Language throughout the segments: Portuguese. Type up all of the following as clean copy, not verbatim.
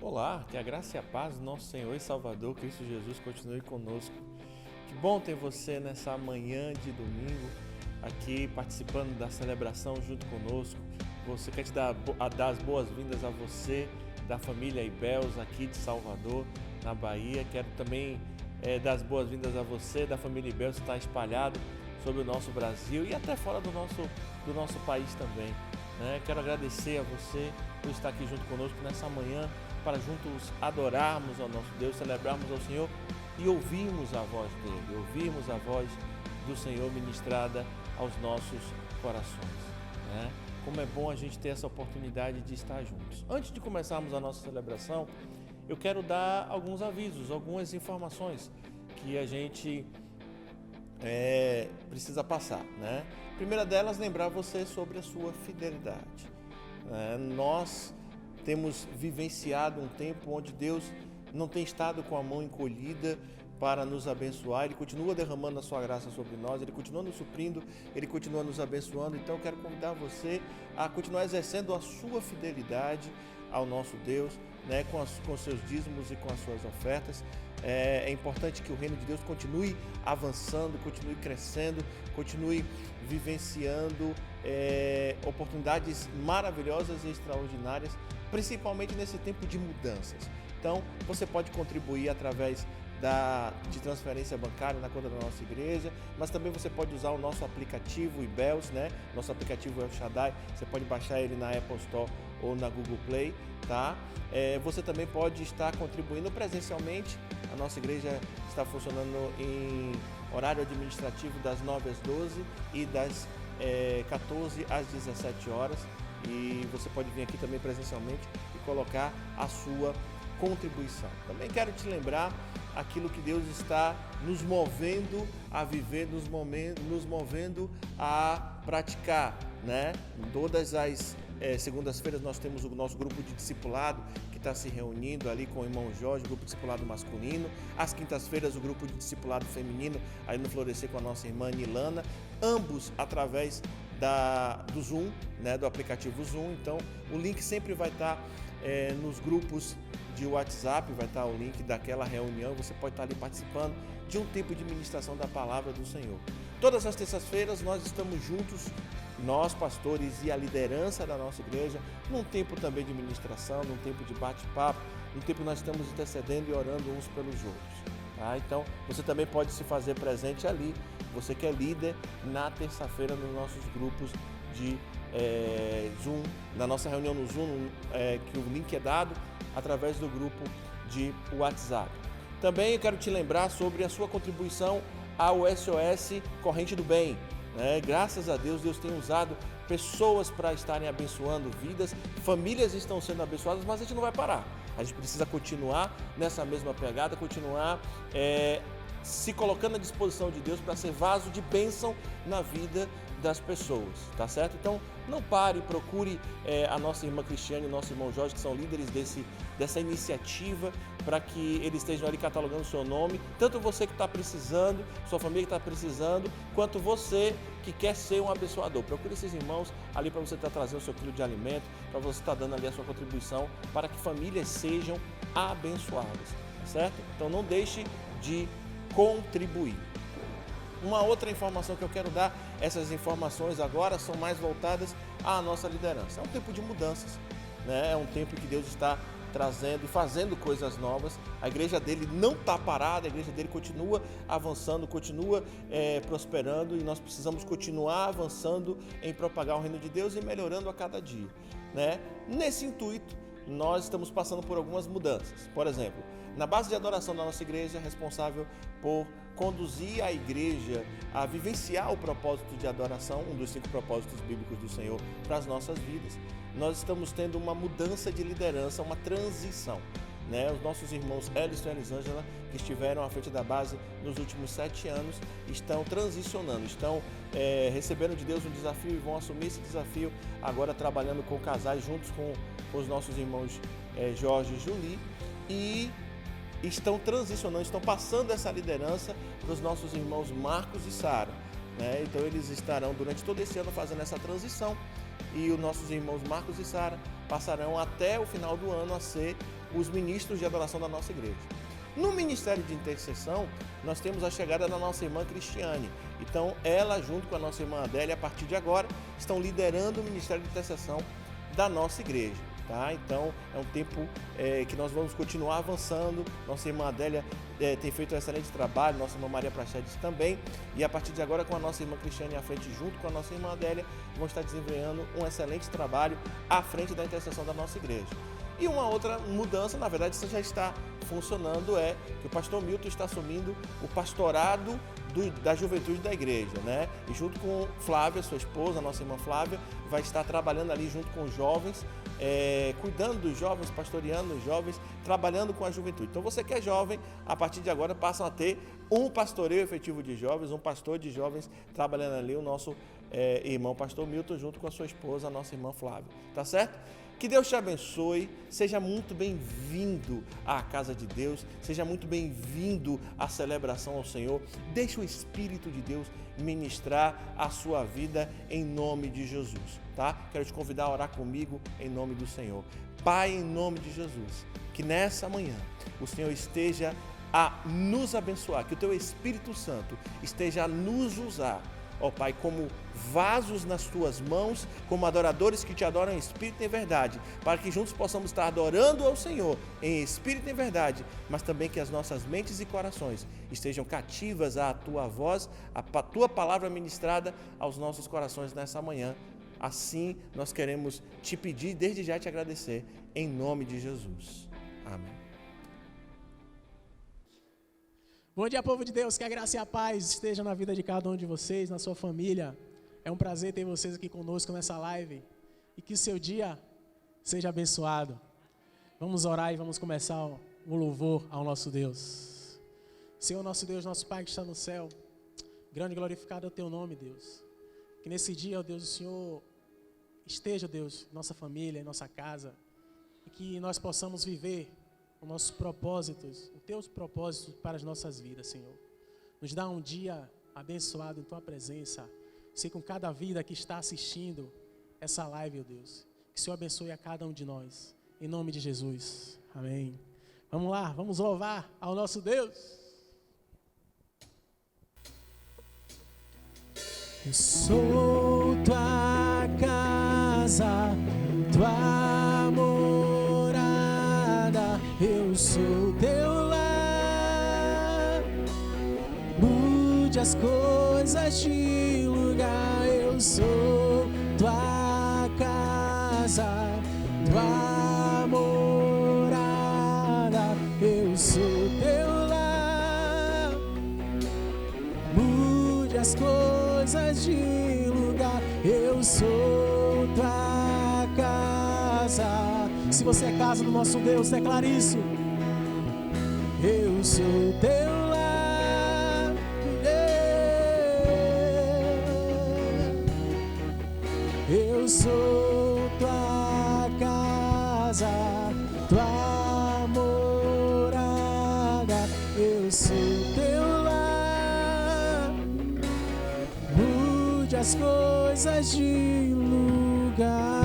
Olá, que a graça e a paz do nosso Senhor e Salvador Cristo Jesus continue conosco. Que bom ter você nessa manhã de domingo aqui participando da celebração junto conosco. Você quer te dar as boas-vindas a você, da família Ibels aqui de Salvador, na Bahia. Quero também dar as boas-vindas a você, da família Ibels que está espalhado sobre o nosso Brasil e até fora do nosso país também. Quero agradecer a você por estar aqui junto conosco nessa manhã para juntos adorarmos ao nosso Deus, celebrarmos ao Senhor e ouvirmos a voz dele, ouvirmos a voz do Senhor ministrada aos nossos corações. Como é bom a gente ter essa oportunidade de estar juntos. Antes de começarmos a nossa celebração, eu quero dar alguns avisos, algumas informações que a gente precisa passar. A primeira delas, lembrar você sobre a sua fidelidade. Nós temos vivenciado um tempo onde Deus não tem estado com a mão encolhida para nos abençoar. Ele continua derramando a sua graça sobre nós, Ele continua nos suprindo, Ele continua nos abençoando. Então eu quero convidar você a continuar exercendo a sua fidelidade ao nosso Deus, com seus dízimos e com as suas ofertas. É importante que o reino de Deus continue avançando, continue crescendo, continue vivenciando oportunidades maravilhosas e extraordinárias, principalmente nesse tempo de mudanças. Então, você pode contribuir através de transferência bancária na conta da nossa igreja, mas também você pode usar o nosso aplicativo Ibels, nosso aplicativo El Shaddai. Você pode baixar ele na Apple Store ou na Google Play, tá? Você também pode estar contribuindo presencialmente. A nossa igreja está funcionando em horário administrativo das 9 às 12 e das 14 às 17 horas. E você pode vir aqui também presencialmente e colocar a sua contribuição. Também quero te lembrar aquilo que Deus está nos movendo a viver, nos movendo a praticar, Em todas as segundas-feiras nós temos o nosso grupo de discipulado que está se reunindo ali com o irmão Jorge, o grupo de discipulado masculino. Às quintas-feiras o grupo de discipulado feminino, aí no Florescer com a nossa irmã Nilana, ambos através do Zoom, do aplicativo Zoom. Então o link sempre vai estar nos grupos de WhatsApp, vai estar o link daquela reunião. Você pode estar ali participando de um tempo de ministração da palavra do Senhor. Todas as terças-feiras nós estamos juntos, nós pastores e a liderança da nossa igreja, num tempo também de ministração, num tempo de bate-papo, num tempo que nós estamos intercedendo e orando uns pelos outros. Então você também pode se fazer presente ali, você que é líder, na terça-feira nos nossos grupos de Zoom, na nossa reunião no Zoom, que o link é dado através do grupo de WhatsApp. Também eu quero te lembrar sobre a sua contribuição ao SOS Corrente do Bem. Graças a Deus, Deus tem usado pessoas para estarem abençoando vidas, famílias estão sendo abençoadas, mas a gente não vai parar. A gente precisa continuar nessa mesma pegada, continuar se colocando à disposição de Deus para ser vaso de bênção na vida das pessoas, tá certo? Então não pare, procure a nossa irmã Cristiane e o nosso irmão Jorge, que são líderes dessa iniciativa, para que eles estejam ali catalogando o seu nome, tanto você que está precisando, sua família que está precisando, quanto você que quer ser um abençoador. Procure esses irmãos ali para você estar trazendo o seu quilo de alimento, para você estar dando ali a sua contribuição, para que famílias sejam abençoadas, tá certo? Então não deixe de contribuir. Uma outra informação que eu quero dar, essas informações agora são mais voltadas à nossa liderança. É um tempo de mudanças, É um tempo que Deus está trazendo e fazendo coisas novas. A igreja dele não está parada, a igreja dele continua avançando, continua prosperando, e nós precisamos continuar avançando em propagar o reino de Deus e melhorando a cada dia, Nesse intuito, nós estamos passando por algumas mudanças. Por exemplo, na base de adoração da nossa igreja, responsável por conduzir a igreja a vivenciar o propósito de adoração, um dos 5 propósitos bíblicos do Senhor para as nossas vidas, nós estamos tendo uma mudança de liderança, uma transição. Os nossos irmãos Elisson e Elisângela, que estiveram à frente da base nos últimos 7 anos, estão transicionando, estão recebendo de Deus um desafio e vão assumir esse desafio agora trabalhando com casais, juntos com os nossos irmãos Jorge e Julie, e estão transicionando, estão passando essa liderança para os nossos irmãos Marcos e Sara. Então eles estarão durante todo esse ano fazendo essa transição, e os nossos irmãos Marcos e Sara passarão até o final do ano a ser os ministros de adoração da nossa igreja. No Ministério de Intercessão, nós temos a chegada da nossa irmã Cristiane. Então, ela, junto com a nossa irmã Adélia, a partir de agora, estão liderando o Ministério de Intercessão da nossa igreja. Tá? Então, é um tempo que nós vamos continuar avançando. Nossa irmã Adélia tem feito um excelente trabalho, nossa irmã Maria Prachedes também. E a partir de agora, com a nossa irmã Cristiane à frente, junto com a nossa irmã Adélia, vão estar desenvolvendo um excelente trabalho à frente da intercessão da nossa igreja. E uma outra mudança, na verdade, isso já está funcionando, é que o pastor Milton está assumindo o pastorado da juventude da igreja, né? E junto com Flávia, sua esposa, a nossa irmã Flávia, vai estar trabalhando ali junto com os jovens, cuidando dos jovens, pastoreando os jovens, trabalhando com a juventude. Então você que é jovem, a partir de agora passam a ter um pastoreio efetivo de jovens, um pastor de jovens trabalhando ali, o nosso irmão pastor Milton, junto com a sua esposa, a nossa irmã Flávia, tá certo? Que Deus te abençoe, seja muito bem-vindo à casa de Deus, seja muito bem-vindo à celebração ao Senhor. Deixe o Espírito de Deus ministrar a sua vida em nome de Jesus, tá? Quero te convidar a orar comigo em nome do Senhor. Pai, em nome de Jesus, que nessa manhã o Senhor esteja a nos abençoar, que o Teu Espírito Santo esteja a nos usar, ó Pai, como vasos nas Tuas mãos, como adoradores que Te adoram em espírito e em verdade, para que juntos possamos estar adorando ao Senhor em espírito e em verdade, mas também que as nossas mentes e corações estejam cativas à Tua voz, à Tua palavra ministrada aos nossos corações nessa manhã. Assim nós queremos Te pedir e desde já Te agradecer, em nome de Jesus. Amém. Bom dia, povo de Deus, que a graça e a paz estejam na vida de cada um de vocês, na sua família. É um prazer ter vocês aqui conosco nessa live e que o seu dia seja abençoado. Vamos orar e vamos começar o louvor ao nosso Deus. Senhor, nosso Deus, nosso Pai que está no céu, grande e glorificado é o Teu nome, Deus. Que nesse dia, ó Deus, o Senhor esteja, Deus, nossa família, em nossa casa, e que nós possamos viver os nossos propósitos, os Teus propósitos para as nossas vidas, Senhor. Nos dá um dia abençoado em Tua presença. Sei com cada vida que está assistindo essa live, ó Deus. Que o Senhor abençoe a cada um de nós. Em nome de Jesus. Amém. Vamos lá, vamos louvar ao nosso Deus. Eu sou Tua casa, Tua morada, eu sou Teu lar. Mude as coisas de lugar, eu sou Tua casa, Tua morada, eu sou Teu lar. Mude as coisas de lugar, eu sou Tua casa. Se você é casa do nosso Deus, declare isso. Eu sou Teu lar. Eu sou Tua casa, Tua morada, eu sou Teu lar. Mude as coisas de lugar.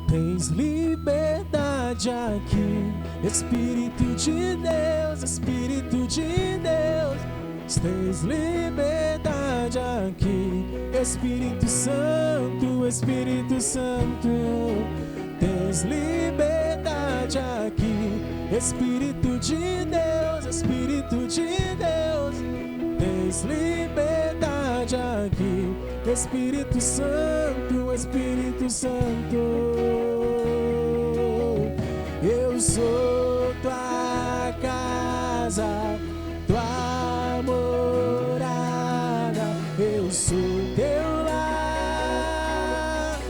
Tens liberdade aqui, Espírito de Deus, Espírito de Deus. Tens liberdade aqui, Espírito Santo, Espírito Santo. Tens liberdade aqui, Espírito de Deus, Espírito de Deus. Tens liberdade aqui, Espírito Santo, Espírito Santo. Eu sou Tua casa, Tua morada, eu sou Teu lar.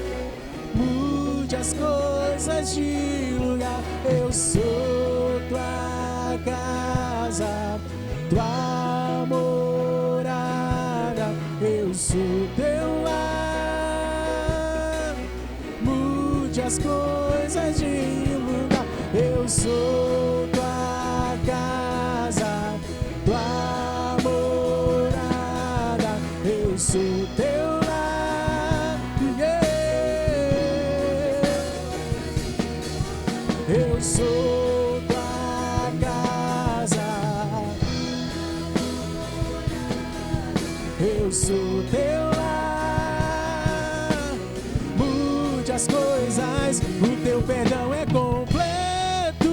Mude as coisas de lugar, eu sou Tua casa, Tua morada, eu sou Teu lar. Mude as coisas de lugar, eu sou Tua casa, Tua morada, eu sou Teu lar. as coisas. O teu perdão é completo,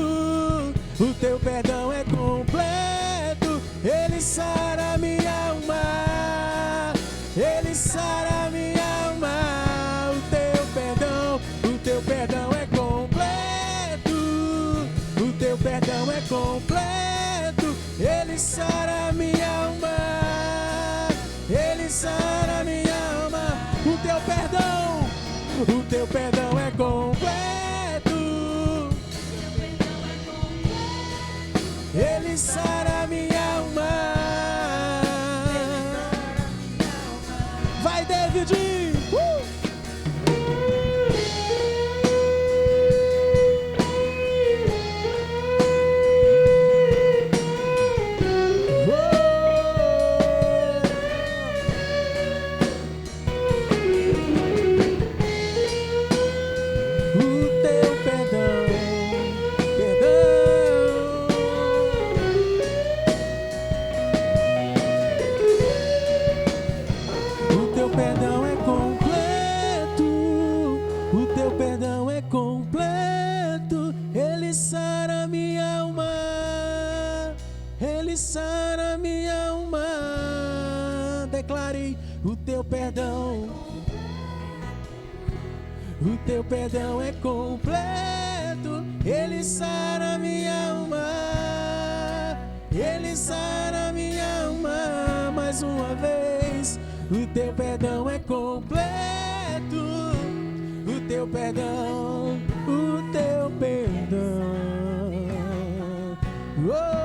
o teu perdão é completo. Ele sara minha alma, ele sara minha alma. O teu perdão é completo, o teu perdão é completo. Ele sara minha alma, ele sara minha alma. O teu perdão é completo, ele sara minha alma. Vai, David! O teu perdão é completo, ele sara minha alma, ele sara minha alma. Mais uma vez, o teu perdão é completo, o teu perdão, o teu perdão. Oh!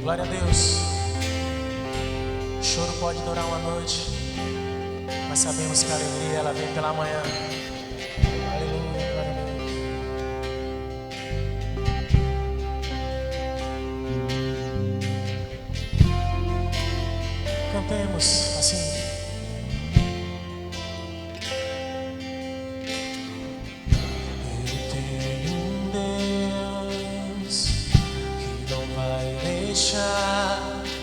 Glória a Deus. O choro pode durar uma noite, mas sabemos que a alegria ela vem pela manhã. Aleluia, glória a Deus. Cantemos assim.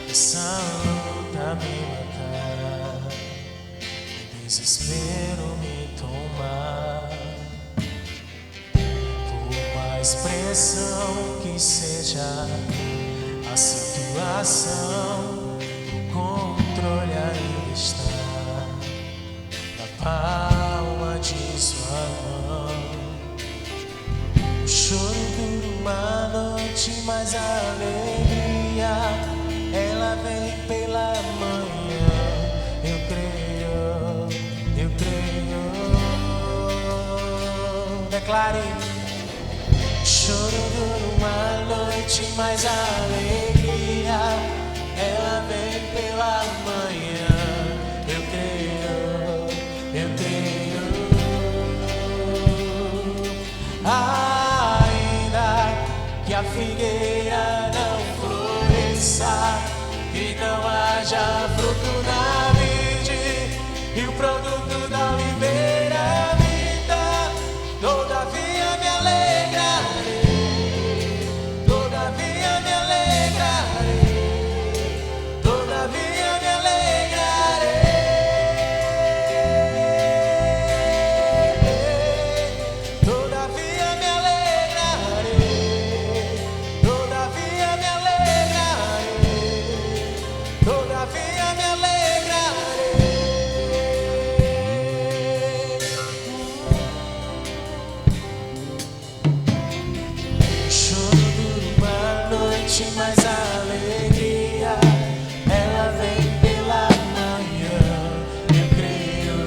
Essa luta me matar, o desespero me tomar. Por mais pressão que seja a situação, o controle ainda está na palma de sua mão. O choro dura uma noite, mas a alegria ela vem pela manhã. Eu creio. Declare. Choro dura uma noite, mas a alegria ela vem pela manhã. Eu creio. Ainda que a figueira não floresça e não haja fruto na vide, e o produto da oliveira vinda, todavia me alegrarei, todavia me alegrarei, todavia me alegrarei, todavia me alegrarei, todavia me alegrarei, todavia me alegrarei. O choro dura uma noite, mas a alegria ela vem pela manhã. Eu creio.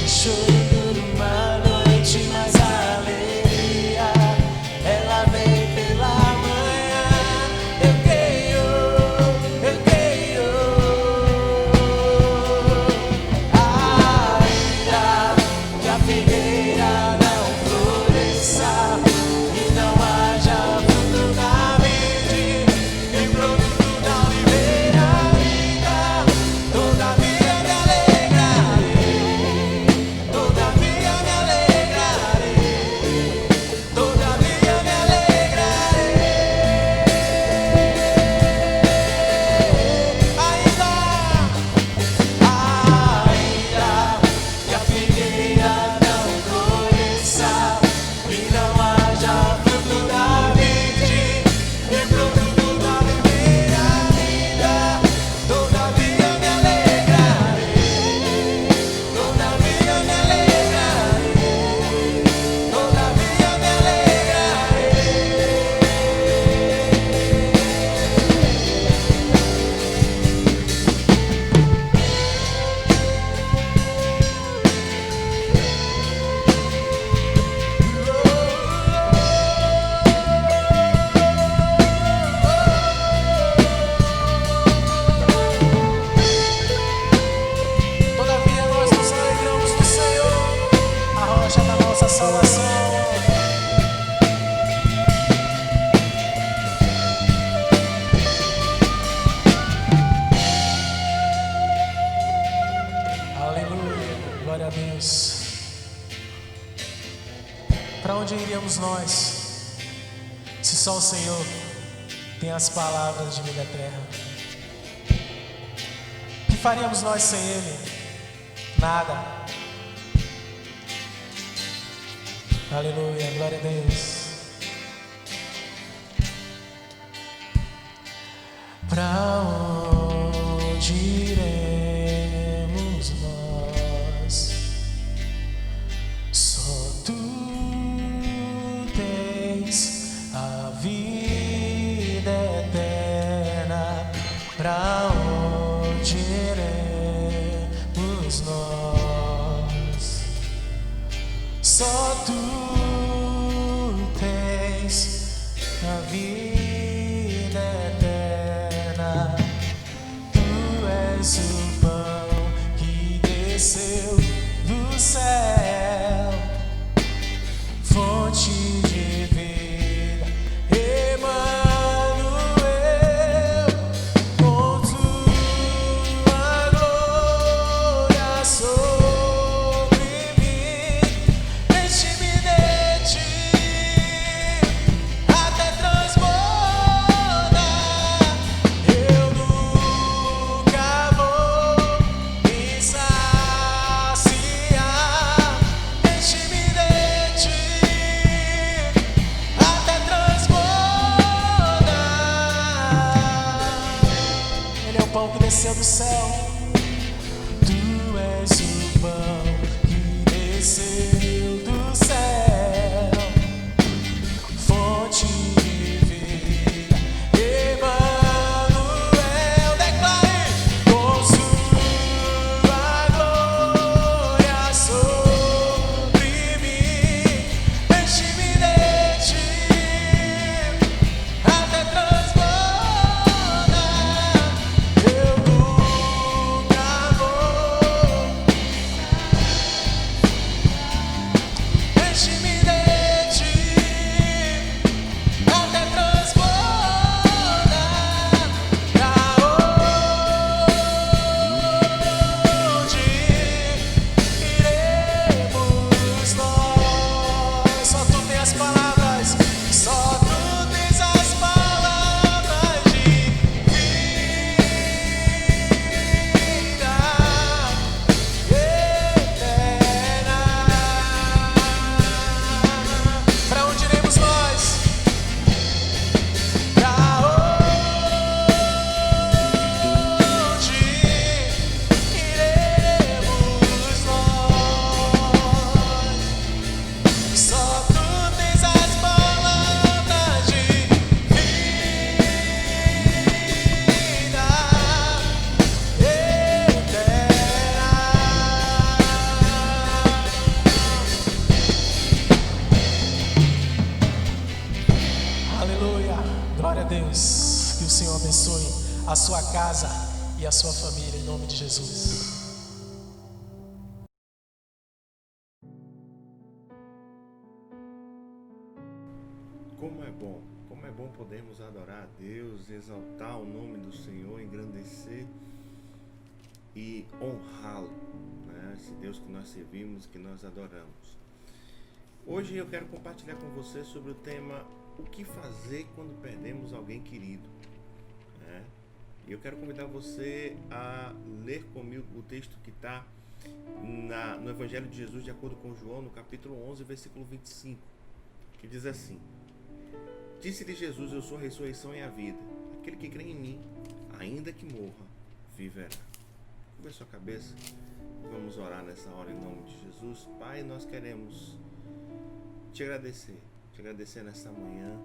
O choro dura uma noite, mas a alegria ela vem pela manhã. Eu creio. Ainda que a figueira não floresça Para onde iríamos nós, se só o Senhor tem as palavras de vida eterna? O que faríamos nós sem Ele? Nada. Aleluia, glória a Deus. Pra onde iremos nós? Só tu tens a vida eterna. Pra onde iremos nós? Só tu tens a vida eterna. Tu és o pão que desceu do céu, fonte de vida, Emanuel, com tua glória sobre mim, enche-me de ti até transbordar. Eu nunca vou me saciar, enche-me de ti até transbordar. Ele é o pão que desceu do céu. Tu és o pão que desceu do céu, fonte de vida, Emanuel. Declare: com sua glória sobre mim, enche-me de ti até transbordar. Eu nunca vou, enche-me de ti até transbordar. Pra onde iremos nós? Só tu tens as palavras, só tu tens as palavras de vida eterna. Pra onde iremos nós? Pra onde iremos nós? Só tu tens as palavras de vida eterna. Aleluia, glória a Deus. Que o Senhor abençoe a sua casa e a sua família, em nome de Jesus. Como é bom podermos adorar a Deus, exaltar o nome do Senhor, engrandecer e honrá-lo, né? Esse Deus que nós servimos, que nós adoramos. Hoje eu quero compartilhar com você sobre o tema: o que fazer quando perdemos alguém querido, né? E eu quero convidar você a ler comigo o texto que está no Evangelho de Jesus, de acordo com João, no capítulo 11, versículo 25, que diz assim: Disse-lhe Jesus: eu sou a ressurreição e a vida. Aquele que crê em mim, ainda que morra, viverá. Curva a sua cabeça. Vamos orar nessa hora em nome de Jesus. Pai, nós queremos te agradecer nessa manhã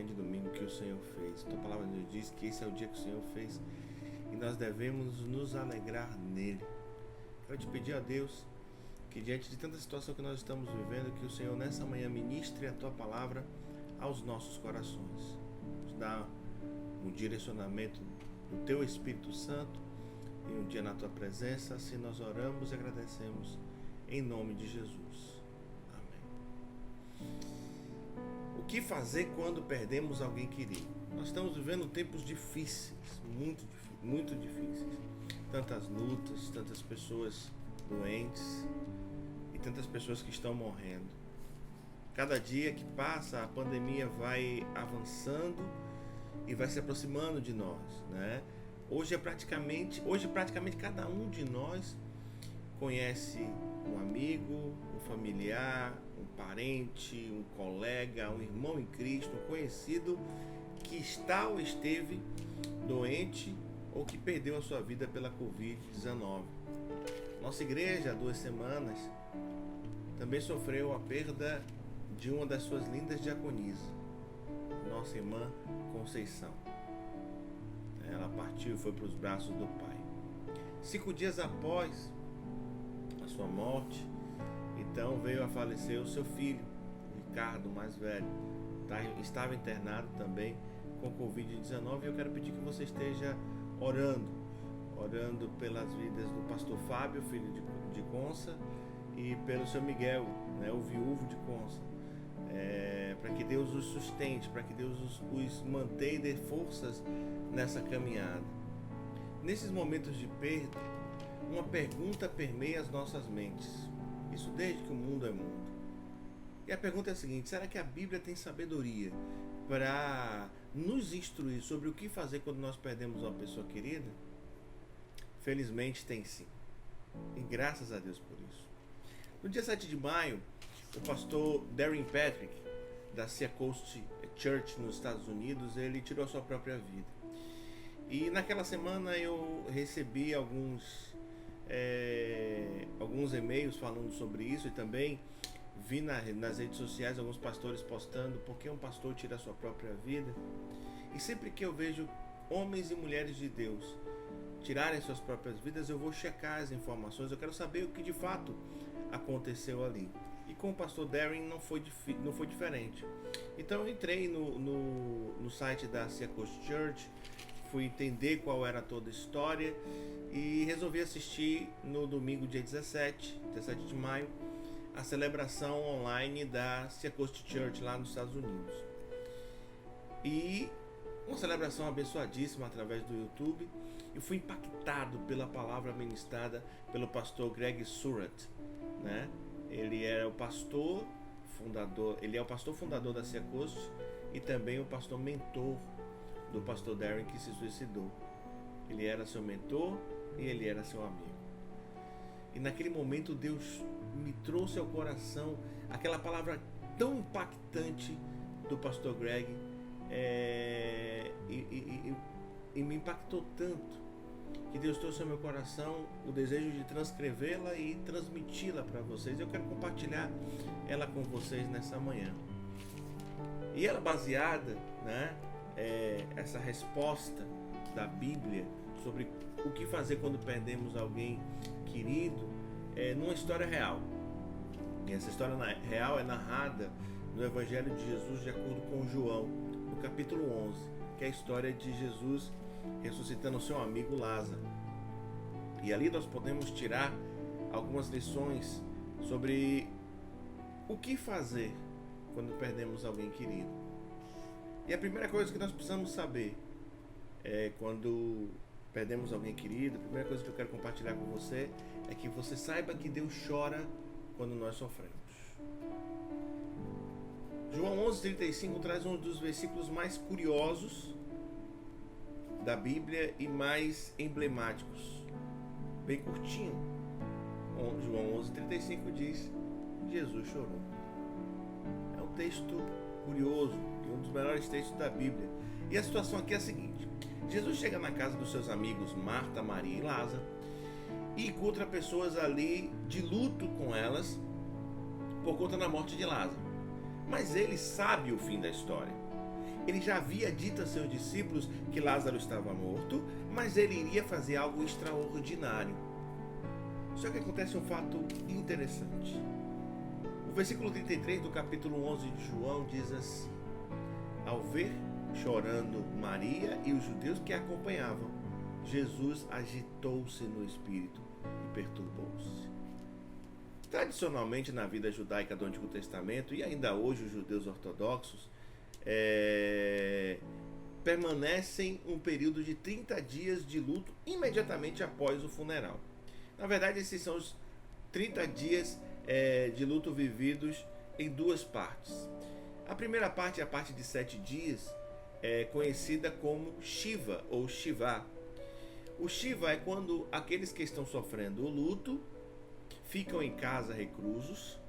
de domingo que o Senhor fez. Tua palavra nos diz que esse é o dia que o Senhor fez e nós devemos nos alegrar nele. Quero te pedir a Deus que, diante de tanta situação que nós estamos vivendo, que o Senhor nessa manhã ministre a tua palavra aos nossos corações. Nos dá um direcionamento do teu Espírito Santo e um dia na tua presença. Assim nós oramos e agradecemos em nome de Jesus. Amém. O que fazer quando perdemos alguém querido? Nós estamos vivendo tempos difíceis, muito difíceis. Tantas lutas, tantas pessoas doentes e tantas pessoas que estão morrendo. Cada dia que passa, a pandemia vai avançando e vai se aproximando de nós, né? Hoje praticamente cada um de nós conhece um amigo, um familiar, um parente, um colega, um irmão em Cristo, um conhecido que está ou esteve doente ou que perdeu a sua vida pela Covid-19. Nossa igreja, há 2 semanas, também sofreu a perda de uma das suas lindas diaconisas, nossa irmã Conceição. Ela partiu e foi para os braços do Pai. 5 dias após a sua morte, então veio a falecer o seu filho, Ricardo, mais velho. Estava internado também com Covid-19 e eu quero pedir que você esteja orando pelas vidas do pastor Fábio, filho de Consa, e pelo seu Miguel, né, o viúvo de Consa. Para que Deus os sustente, para que Deus os mantenha e dê forças nessa caminhada. Nesses momentos de perda, uma pergunta permeia as nossas mentes. Isso desde que o mundo é mundo. E a pergunta é a seguinte: será que a Bíblia tem sabedoria para nos instruir sobre o que fazer quando nós perdemos uma pessoa querida? Felizmente tem sim. E graças a Deus por isso. No dia 7 de maio, o pastor Darren Patrick, da Sea Coast Church nos Estados Unidos, ele tirou a sua própria vida. E naquela semana eu recebi alguns e-mails falando sobre isso e também vi nas redes sociais alguns pastores postando por que um pastor tira a sua própria vida. E sempre que eu vejo homens e mulheres de Deus tirarem suas próprias vidas, eu vou checar as informações, eu quero saber o que de fato aconteceu ali. E com o pastor Darren não foi diferente. Então eu entrei no site da Sea Coast Church, fui entender qual era toda a história e resolvi assistir no domingo, dia 17 de maio, a celebração online da Sea Coast Church lá nos Estados Unidos. E uma celebração abençoadíssima através do YouTube. Eu fui impactado pela palavra ministrada pelo pastor Greg Surratt, né? Ele é o pastor fundador da Sea Coast e também o pastor mentor do pastor Darren, que se suicidou. Ele era seu mentor e ele era seu amigo. E naquele momento Deus me trouxe ao coração aquela palavra tão impactante do pastor Greg, e me impactou tanto que Deus trouxe ao meu coração o desejo de transcrevê-la e transmiti-la para vocês. Eu quero compartilhar ela com vocês nessa manhã. E ela baseada, né, essa resposta da Bíblia sobre o que fazer quando perdemos alguém querido, numa história real. E essa história real é narrada no Evangelho de Jesus de acordo com João, no capítulo 11, que é a história de Jesus ressuscitando o seu amigo Lázaro. E ali nós podemos tirar algumas lições sobre o que fazer quando perdemos alguém querido. E a primeira coisa que nós precisamos saber quando perdemos alguém querido, a primeira coisa que eu quero compartilhar com você é que você saiba que Deus chora quando nós sofremos. João 11:35 traz um dos versículos mais curiosos da Bíblia e mais emblemáticos, bem curtinho. João 11:35 diz: Jesus chorou. É um texto curioso e um dos melhores textos da Bíblia. E a situação aqui é a seguinte: Jesus chega na casa dos seus amigos Marta, Maria e Lázaro e encontra pessoas ali de luto com elas por conta da morte de Lázaro. Mas ele sabe o fim da história. Ele já havia dito a seus discípulos que Lázaro estava morto, mas ele iria fazer algo extraordinário. Só que acontece um fato interessante. O versículo 33 do capítulo 11 de João diz assim: ao ver chorando Maria e os judeus que a acompanhavam, Jesus agitou-se no espírito e perturbou-se. Tradicionalmente, na vida judaica do Antigo Testamento, e ainda hoje os judeus ortodoxos permanecem um período de 30 dias de luto imediatamente após o funeral. Na verdade, esses são os 30 dias de luto vividos em duas partes. A primeira parte é a parte de 7 dias, é conhecida como Shiva ou Shivá. O Shiva é quando aqueles que estão sofrendo o luto ficam em casa reclusos,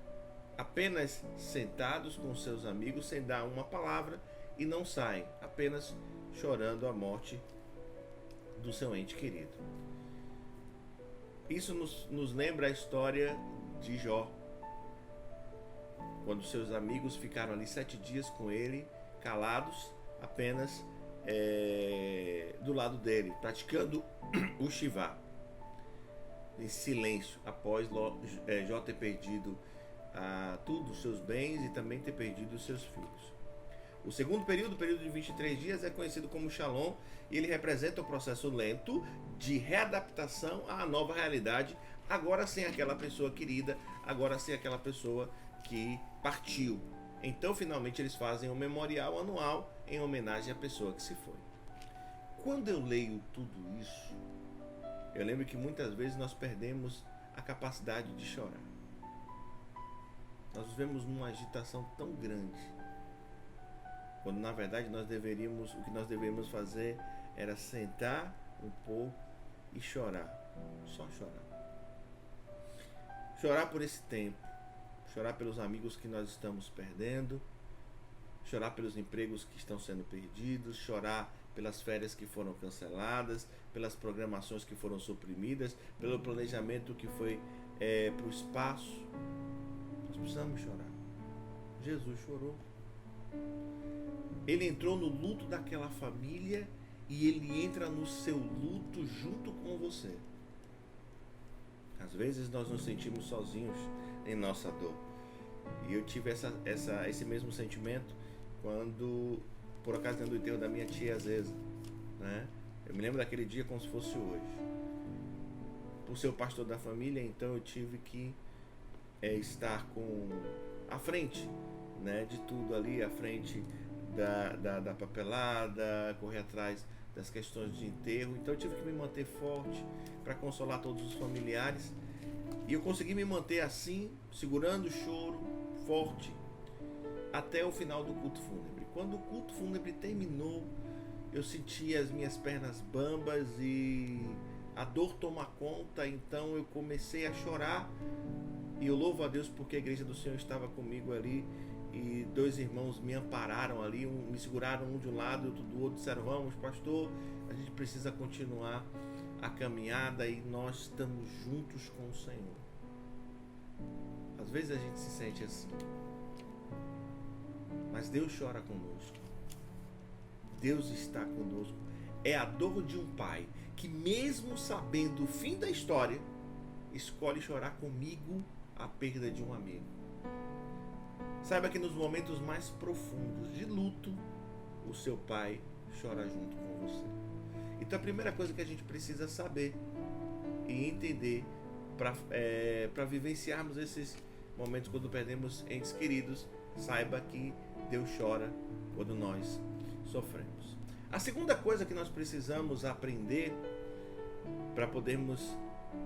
apenas sentados com seus amigos, sem dar uma palavra, e não saem, apenas chorando a morte do seu ente querido. Isso nos lembra a história de Jó, quando seus amigos ficaram ali 7 dias com ele, calados, apenas do lado dele, praticando o Shivá, em silêncio, após Jó ter perdido tudo, os seus bens, e também ter perdido os seus filhos. O segundo período, o período de 23 dias, é conhecido como Shalom, e ele representa o processo lento de readaptação à nova realidade, agora sem aquela pessoa querida, agora sem aquela pessoa que partiu. Então, finalmente, eles fazem um memorial anual em homenagem à pessoa que se foi. Quando eu leio tudo isso, eu lembro que muitas vezes nós perdemos a capacidade de chorar. Nós vivemos numa agitação tão grande, quando na verdade o que nós deveríamos fazer era sentar um pouco e chorar. Só chorar. Chorar por esse tempo. Chorar pelos amigos que nós estamos perdendo. Chorar pelos empregos que estão sendo perdidos. Chorar pelas férias que foram canceladas. Pelas programações que foram suprimidas. Pelo planejamento que foi para o espaço. Nós precisamos chorar. Jesus chorou. Ele entrou no luto daquela família e ele entra no seu luto junto com você. Às vezes nós nos sentimos sozinhos em nossa dor. E eu tive esse mesmo sentimento quando, por ocasião do enterro da minha tia Zeza, né? Eu me lembro daquele dia como se fosse hoje. Por ser o pastor da família, então eu tive que estar à frente, né, de tudo ali, à frente da papelada, correr atrás das questões de enterro. Então eu tive que me manter forte para consolar todos os familiares, e eu consegui me manter assim, segurando o choro, forte, até o final do culto fúnebre. Quando o culto fúnebre terminou, eu senti as minhas pernas bambas e a dor tomar conta. Então eu comecei a chorar, e eu louvo a Deus porque a igreja do Senhor estava comigo ali, e 2 irmãos me ampararam ali, me seguraram, um de um lado e outro do outro, disseram: vamos, pastor, a gente precisa continuar a caminhada e nós estamos juntos com o Senhor. Às vezes a gente se sente assim, mas Deus chora conosco. Deus está conosco. É a dor de um pai que, mesmo sabendo o fim da história, escolhe chorar comigo a perda de um amigo. Saiba que nos momentos mais profundos de luto, o seu pai chora junto com você. Então a primeira coisa que a gente precisa saber e entender para vivenciarmos esses momentos quando perdemos entes queridos, saiba que Deus chora quando nós sofremos. A segunda coisa que nós precisamos aprender para podermos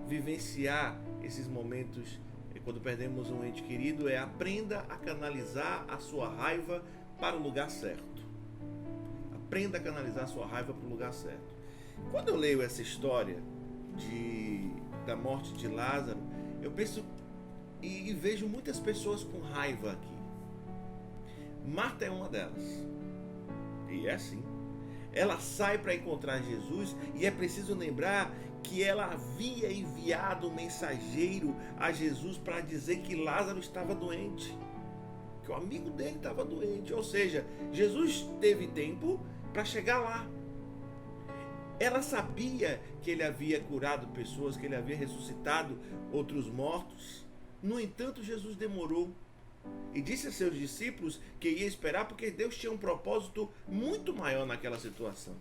vivenciar esses momentos quando perdemos um ente querido é: aprenda a canalizar a sua raiva para o lugar certo. Aprenda a canalizar a sua raiva para o lugar certo. Quando eu leio essa história da morte de Lázaro, eu penso e vejo muitas pessoas com raiva aqui. Marta é uma delas. E é assim. Ela sai para encontrar Jesus, e é preciso lembrar que ela havia enviado um mensageiro a Jesus para dizer que Lázaro estava doente, que o amigo dele estava doente. Ou seja, Jesus teve tempo para chegar lá. Ela sabia que ele havia curado pessoas, que ele havia ressuscitado outros mortos. No entanto, Jesus demorou e disse a seus discípulos que ia esperar, porque Deus tinha um propósito muito maior naquela situação.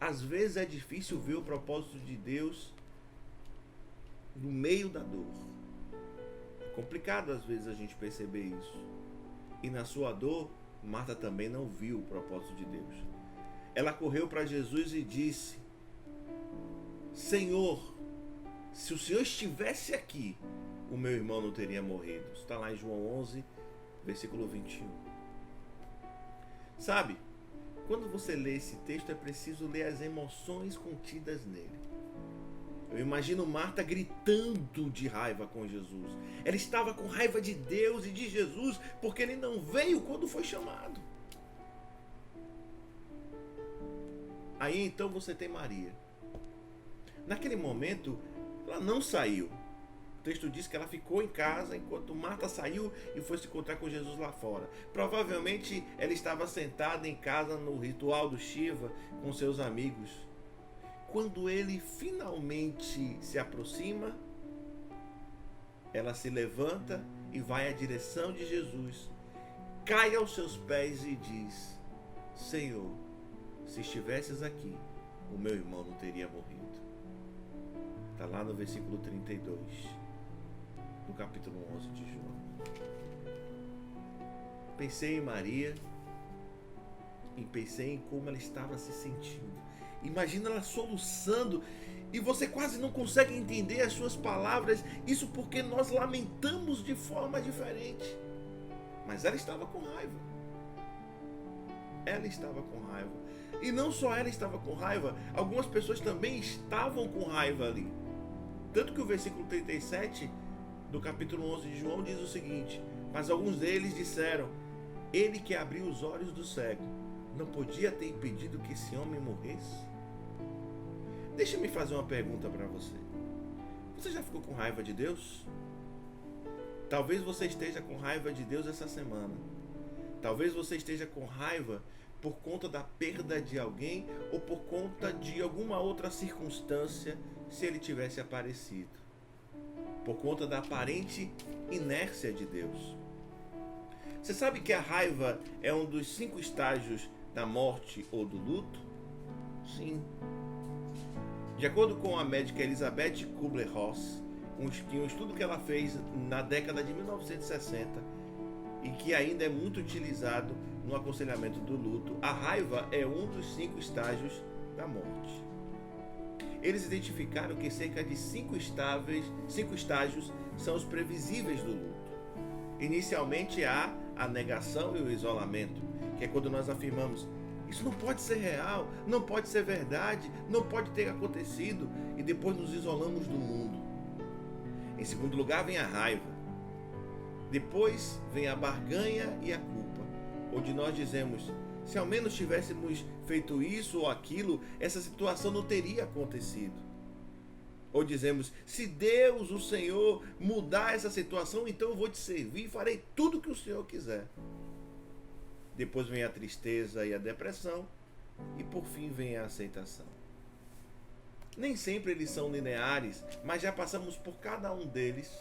Às vezes é difícil ver o propósito de Deus no meio da dor. É complicado às vezes a gente perceber isso. E na sua dor, Marta também não viu o propósito de Deus. Ela correu para Jesus e disse: Senhor, se o Senhor estivesse aqui, o meu irmão não teria morrido. Está lá em João 11, versículo 21. Sabe, quando você lê esse texto, é preciso ler as emoções contidas nele. Eu imagino Marta gritando de raiva com Jesus. Ela estava com raiva de Deus e de Jesus, porque ele não veio quando foi chamado. Aí então você tem Maria. Naquele momento, ela não saiu. O texto diz que ela ficou em casa enquanto Marta saiu e foi se encontrar com Jesus lá fora. Provavelmente ela estava sentada em casa no ritual do Shiva com seus amigos. Quando ele finalmente se aproxima, ela se levanta e vai à direção de Jesus, cai aos seus pés e diz: Senhor, se estivesses aqui, o meu irmão não teria morrido. Está lá no versículo 32, do capítulo 11 de João. Pensei em Maria e pensei em como ela estava se sentindo. Imagina ela soluçando e você quase não consegue entender as suas palavras. Isso porque nós lamentamos de forma diferente. Mas ela estava com raiva. Ela estava com raiva. E não só ela estava com raiva, algumas pessoas também estavam com raiva ali. Tanto que o versículo 37 do capítulo 11 de João diz o seguinte: mas alguns deles disseram: ele que abriu os olhos do cego não podia ter impedido que esse homem morresse? Deixa-me fazer uma pergunta para você. Você já ficou com raiva de Deus? Talvez você esteja com raiva de Deus essa semana. Talvez você esteja com raiva por conta da perda de alguém ou por conta de alguma outra circunstância, se ele tivesse aparecido. Por conta da aparente inércia de Deus. Você sabe que a raiva é um dos 5 estágios da morte ou do luto? Sim. De acordo com a médica Elizabeth Kubler-Ross, um estudo que ela fez na década de 1960 e que ainda é muito utilizado no aconselhamento do luto, a raiva é um dos 5 estágios da morte. Eles identificaram que cerca de 5 estágios são os previsíveis do luto. Inicialmente há a negação e o isolamento, que é quando nós afirmamos: isso não pode ser real, não pode ser verdade, não pode ter acontecido, e depois nos isolamos do mundo. Em segundo lugar vem a raiva. Depois vem a barganha e a culpa, onde nós dizemos: se ao menos tivéssemos feito isso ou aquilo, essa situação não teria acontecido. Ou dizemos: se Deus, o Senhor, mudar essa situação, então eu vou te servir e farei tudo o que o Senhor quiser. Depois vem a tristeza e a depressão, e por fim vem a aceitação. Nem sempre eles são lineares, mas já passamos por cada um deles.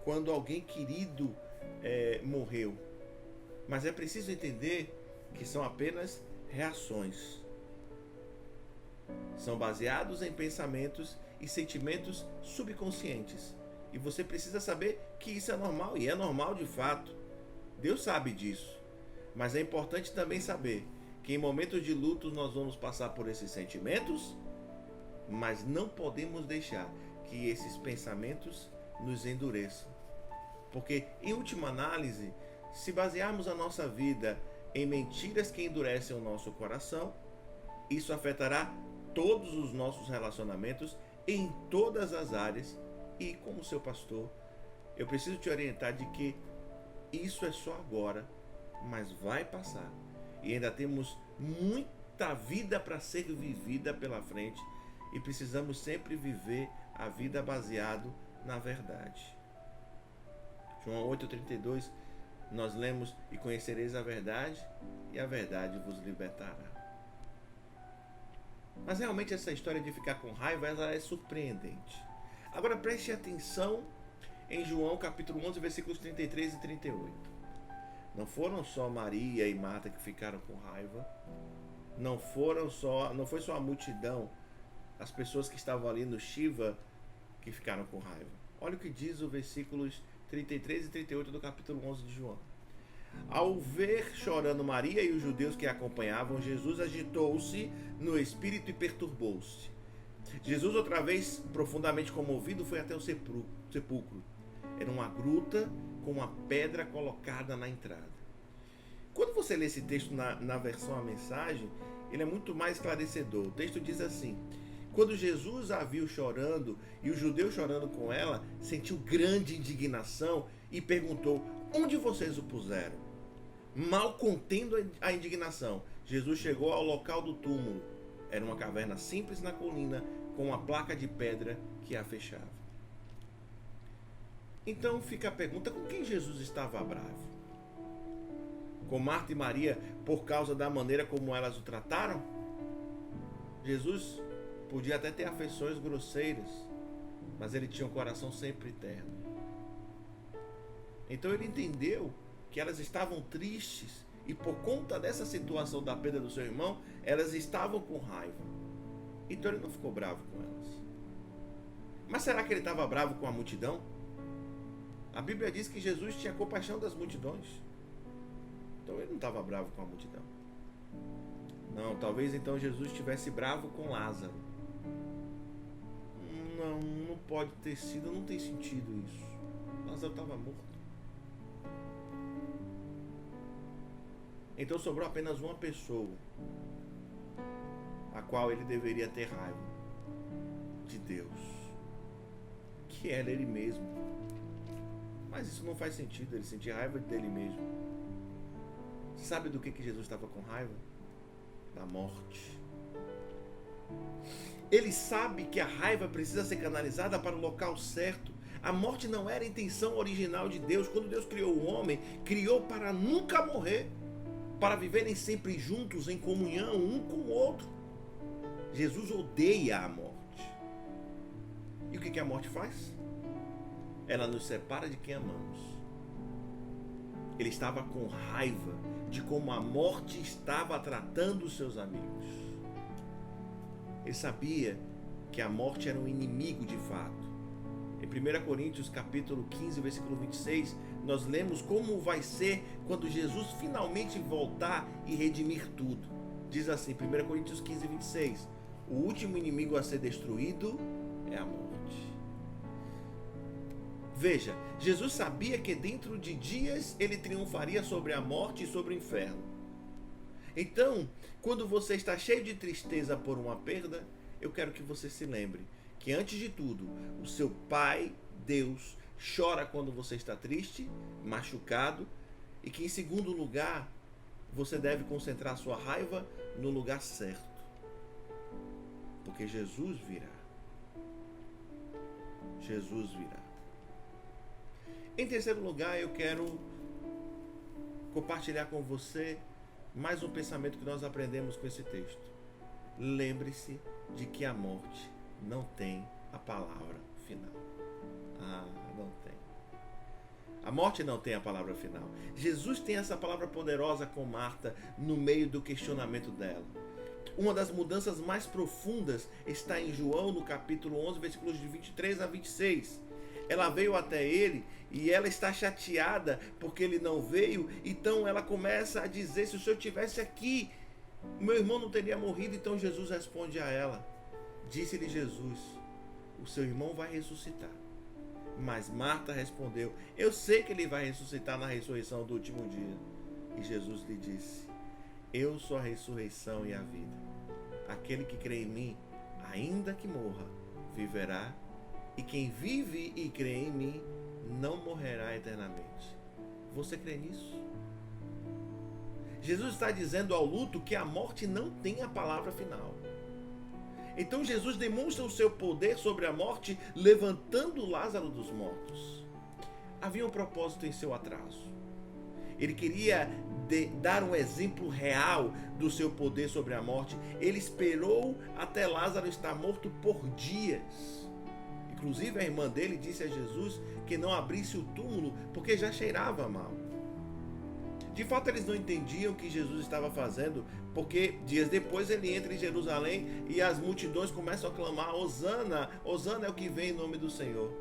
Quando alguém querido morreu. Mas é preciso entender que são apenas reações. São baseados em pensamentos e sentimentos subconscientes. E você precisa saber que isso é normal, e é normal de fato. Deus sabe disso. Mas é importante também saber que em momentos de luto nós vamos passar por esses sentimentos, mas não podemos deixar que esses pensamentos nos endureçam. Porque, em última análise, se basearmos a nossa vida em mentiras que endurecem o nosso coração, isso afetará todos os nossos relacionamentos em todas as áreas. E como seu pastor, eu preciso te orientar de que isso é só agora, mas vai passar. E ainda temos muita vida para ser vivida pela frente e precisamos sempre viver a vida baseado na verdade. João 8,32, nós lemos: e conhecereis a verdade, e a verdade vos libertará. Mas realmente essa história de ficar com raiva, ela é surpreendente. Agora preste atenção em João capítulo 11, versículos 33 e 38. Não foram só Maria e Marta que ficaram com raiva. Não foi só a multidão, as pessoas que estavam ali no Shiva, que ficaram com raiva. Olha o que diz os versículos 33 e 38 do capítulo 11 de João. Ao ver chorando Maria e os judeus que a acompanhavam, Jesus agitou-se no espírito e perturbou-se. Jesus, outra vez profundamente comovido, foi até o sepulcro. Era uma gruta com uma pedra colocada na entrada. Quando você lê esse texto na versão A Mensagem, ele é muito mais esclarecedor. O texto diz assim: quando Jesus a viu chorando e os judeus chorando com ela, sentiu grande indignação e perguntou: onde vocês o puseram? Mal contendo a indignação, Jesus chegou ao local do túmulo. Era uma caverna simples na colina, com uma placa de pedra que a fechava. Então fica a pergunta: com quem Jesus estava bravo? Com Marta e Maria por causa da maneira como elas o trataram? Jesus podia até ter afeições grosseiras, mas ele tinha um coração sempre terno. Então ele entendeu que elas estavam tristes e por conta dessa situação da perda do seu irmão, elas estavam com raiva. Então ele não ficou bravo com elas. Mas será que ele estava bravo com a multidão? A Bíblia diz que Jesus tinha compaixão das multidões. Então ele não estava bravo com a multidão. Não, talvez então Jesus estivesse bravo com Lázaro. Não pode ter sido, não tem sentido isso. Lázaro estava morto. Então sobrou apenas uma pessoa a qual ele deveria ter raiva: de Deus, que era ele mesmo. Mas isso não faz sentido, ele sentir raiva dele mesmo. Sabe do que Jesus estava com raiva? Da morte. Ele sabe que a raiva precisa ser canalizada para o local certo. A morte não era a intenção original de Deus. Quando Deus criou o homem, criou para nunca morrer, para viverem sempre juntos, em comunhão, um com o outro. Jesus odeia a morte. E o que a morte faz? Ela nos separa de quem amamos. Ele estava com raiva de como a morte estava tratando os seus amigos. Ele sabia que a morte era um inimigo de fato. Em 1 Coríntios capítulo 15, versículo 26, nós lemos como vai ser quando Jesus finalmente voltar e redimir tudo. Diz assim, 1 Coríntios 15, 26, o último inimigo a ser destruído é a morte. Veja, Jesus sabia que dentro de dias ele triunfaria sobre a morte e sobre o inferno. Então, quando você está cheio de tristeza por uma perda, eu quero que você se lembre que, antes de tudo, o seu Pai, Deus, chora quando você está triste, machucado, e que, em segundo lugar, você deve concentrar sua raiva no lugar certo. Porque Jesus virá. Jesus virá. Em terceiro lugar, eu quero compartilhar com você mais um pensamento que nós aprendemos com esse texto. Lembre-se de que a morte não tem a palavra final. Não tem. A morte não tem a palavra final. Jesus tem essa palavra poderosa com Marta no meio do questionamento dela. Uma das mudanças mais profundas está em João, no capítulo 11, versículos de 23 a 26. Ela veio até ele e ela está chateada porque ele não veio. Então ela começa a dizer: se o Senhor estivesse aqui, o meu irmão não teria morrido. Então Jesus responde a ela. Disse-lhe Jesus: o seu irmão vai ressuscitar. Mas Marta respondeu: eu sei que ele vai ressuscitar na ressurreição do último dia. E Jesus lhe disse: eu sou a ressurreição e a vida. Aquele que crê em mim, ainda que morra, viverá. E quem vive e crê em mim, não morrerá eternamente. Você crê nisso? Jesus está dizendo ao luto que a morte não tem a palavra final. Então Jesus demonstra o seu poder sobre a morte, levantando Lázaro dos mortos. Havia um propósito em seu atraso. Ele queria dar um exemplo real do seu poder sobre a morte. Ele esperou até Lázaro estar morto por dias. Inclusive a irmã dele disse a Jesus que não abrisse o túmulo porque já cheirava mal. De fato, eles não entendiam o que Jesus estava fazendo, porque dias depois ele entra em Jerusalém e as multidões começam a clamar: Hosana, Hosana é o que vem em nome do Senhor.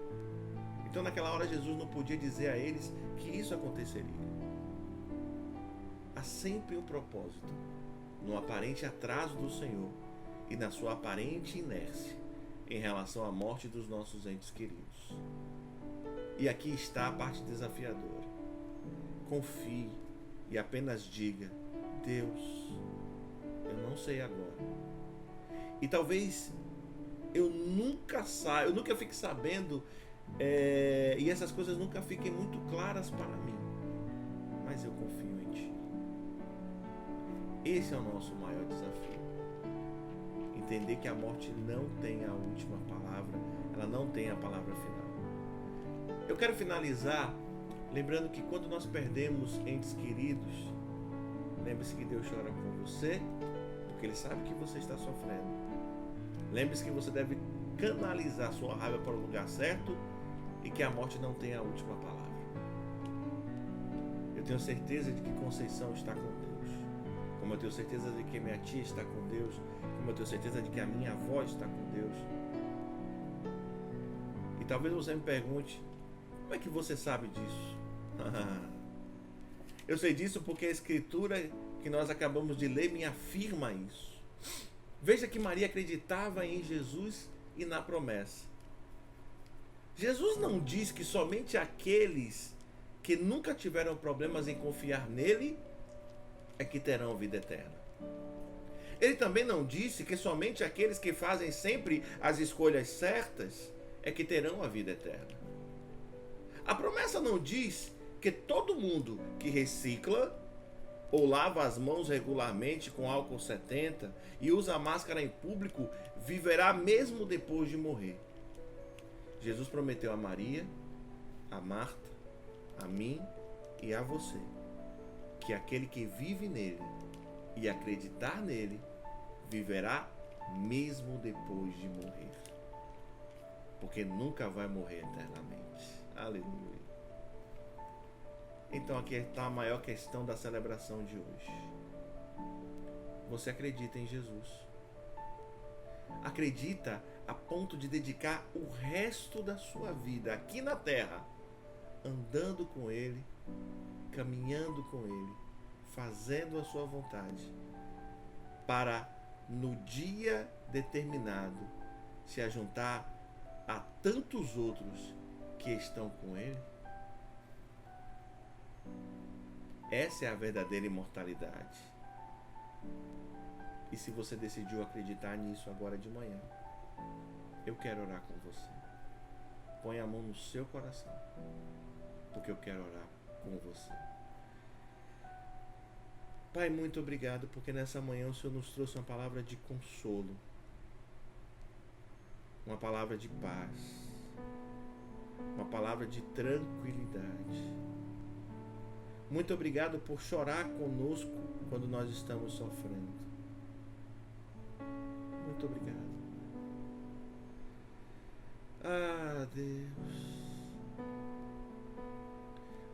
Então naquela hora Jesus não podia dizer a eles que isso aconteceria. Há sempre um propósito no aparente atraso do Senhor e na sua aparente inércia em relação à morte dos nossos entes queridos. E aqui está a parte desafiadora. Confie e apenas diga: Deus, eu não sei agora. E talvez eu nunca fique sabendo, e essas coisas nunca fiquem muito claras para mim. Mas eu confio em Ti. Esse é o nosso maior desafio. Entender que a morte não tem a última palavra, ela não tem a palavra final. Eu quero finalizar lembrando que quando nós perdemos entes queridos, lembre-se que Deus chora com você, porque Ele sabe que você está sofrendo. Lembre-se que você deve canalizar sua raiva para o lugar certo e que a morte não tem a última palavra. Eu tenho certeza de que Conceição está com Deus, como eu tenho certeza de que minha tia está com Deus, como eu tenho certeza de que a minha avó está com Deus. E talvez você me pergunte: como é que você sabe disso? Eu sei disso porque a escritura que nós acabamos de ler me afirma isso. Veja que Maria acreditava em Jesus e na promessa. Jesus não diz que somente aqueles que nunca tiveram problemas em confiar nele é que terão vida eterna. Ele também não disse que somente aqueles que fazem sempre as escolhas certas é que terão a vida eterna. A promessa não diz que todo mundo que recicla ou lava as mãos regularmente com álcool 70 e usa máscara em público viverá mesmo depois de morrer. Jesus prometeu a Maria, a Marta, a mim e a você que aquele que vive nele e acreditar nele viverá mesmo depois de morrer, porque nunca vai morrer eternamente. Aleluia. Então aqui está a maior questão da celebração de hoje. Você acredita em Jesus? Acredita a ponto de dedicar o resto da sua vida aqui na terra, andando com Ele, caminhando com Ele, fazendo a sua vontade, para no dia determinado se ajuntar a tantos outros que estão com Ele? Essa é a verdadeira imortalidade. E se você decidiu acreditar nisso agora de manhã, eu quero orar com você. Põe a mão no seu coração, porque eu quero orar com você. Pai, muito obrigado, porque nessa manhã o Senhor nos trouxe uma palavra de consolo, uma palavra de paz, uma palavra de tranquilidade. Muito obrigado por chorar conosco quando nós estamos sofrendo. Muito obrigado. Ah, Deus.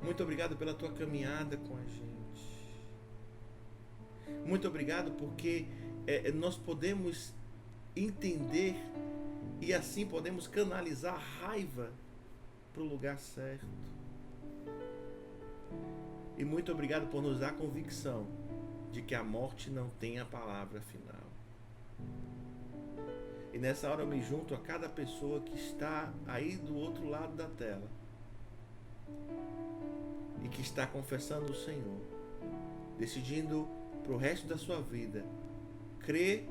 Muito obrigado pela tua caminhada com a gente. Muito obrigado porque nós podemos entender e assim podemos canalizar a raiva para o lugar certo. E muito obrigado por nos dar a convicção de que a morte não tem a palavra final. E nessa hora eu me junto a cada pessoa que está aí do outro lado da tela e que está confessando o Senhor, decidindo para o resto da sua vida crer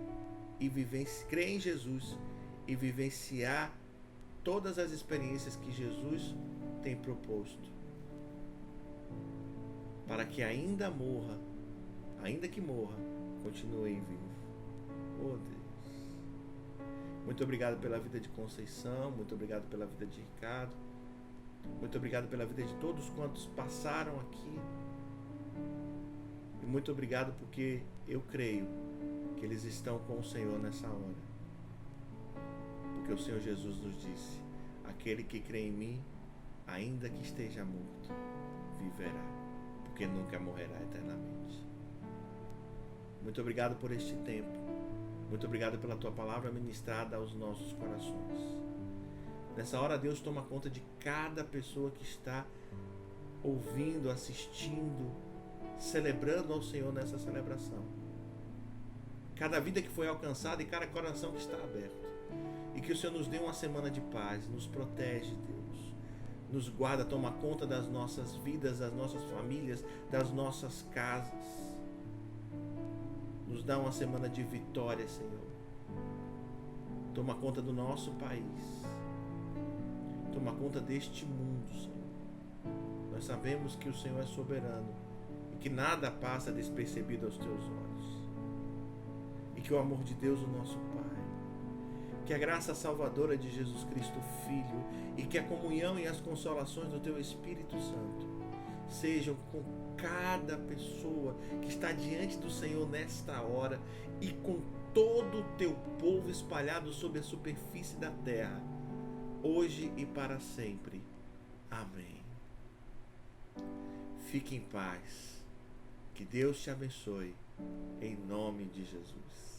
em Jesus e vivenciar todas as experiências que Jesus tem proposto, para que ainda que morra, continue vivo. Oh Deus. Muito obrigado pela vida de Conceição, muito obrigado pela vida de Ricardo, muito obrigado pela vida de todos quantos passaram aqui. E muito obrigado porque eu creio que eles estão com o Senhor nessa hora. Porque o Senhor Jesus nos disse: aquele que crê em mim, ainda que esteja morto, viverá, porque nunca morrerá eternamente. Muito obrigado por este tempo. Muito obrigado pela tua palavra ministrada aos nossos corações. Nessa hora, Deus toma conta de cada pessoa que está ouvindo, assistindo, celebrando ao Senhor nessa celebração. Cada vida que foi alcançada e cada coração que está aberto. E que o Senhor nos dê uma semana de paz, nos protege, Deus. nos guarda, toma conta das nossas vidas, das nossas famílias, das nossas casas. Nos dá uma semana de vitória, Senhor. Toma conta do nosso país. Toma conta deste mundo, Senhor. Nós sabemos que o Senhor é soberano e que nada passa despercebido aos teus olhos. E que o amor de Deus, o nosso Pai, que a graça salvadora de Jesus Cristo, Filho, e que a comunhão e as consolações do teu Espírito Santo sejam com cada pessoa que está diante do Senhor nesta hora e com todo o teu povo espalhado sobre a superfície da terra, hoje e para sempre. Amém. Fique em paz. Que Deus te abençoe, em nome de Jesus.